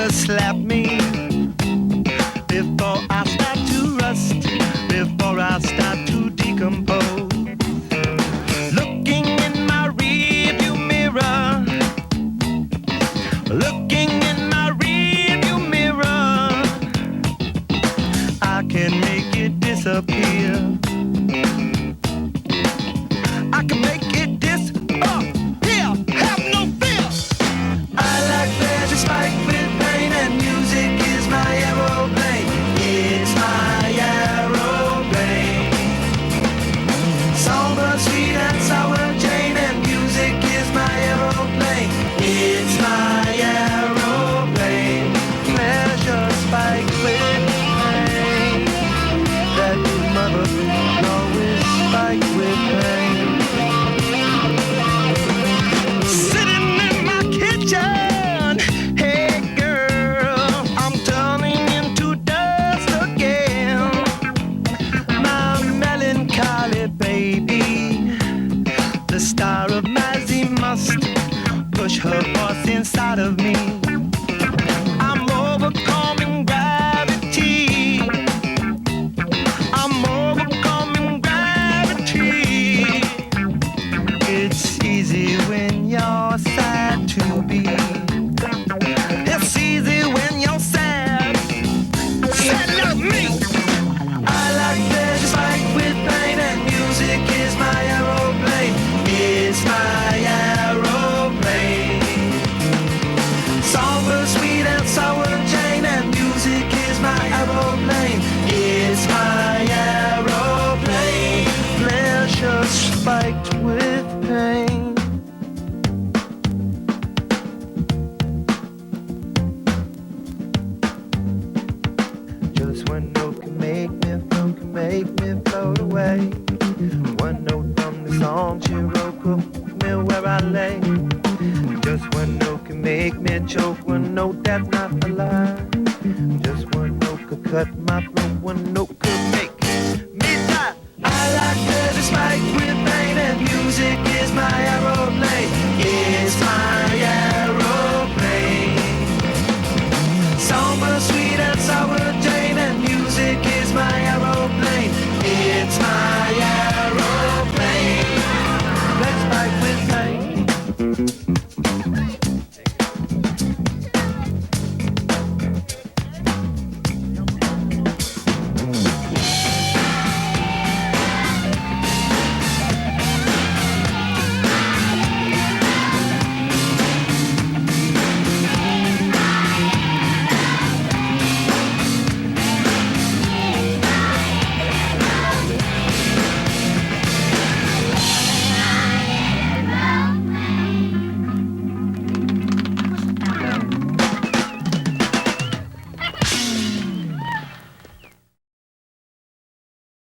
to slap me before I start to rust, before I start to decompose. Looking in my rearview mirror, looking in my rearview mirror, I can make it disappear. I can make it disappear. Have no fear. I like pleasure spiked with pain, and music is my aeroplane. It's my aeroplane. Somber, sweet and sour Jane, and music is my aeroplane. It's my aeroplane. Pleasure spiked with pain. That mother always spiked with pain. Sitting in my kitchen, hey girl, I'm turning into dust again. My melancholy baby, the star of Mazzy must push her voice inside of me. I'm overcoming gravity. I'm overcoming gravity. It's easy when you're sad to be. It's easy when you're sad. Sad like me. I like pleasure spiked with pain, and music is my aeroplane. It's my aeroplane. Somber, sweet and sour Jane, and music is my aeroplane. It's my aeroplane. Pleasure spiked with pain. Just one note can make me float away. One note from the song she wrote put me where I lay. Just one note can make me choke. One note that's not a lie. Just one note could cut my throat.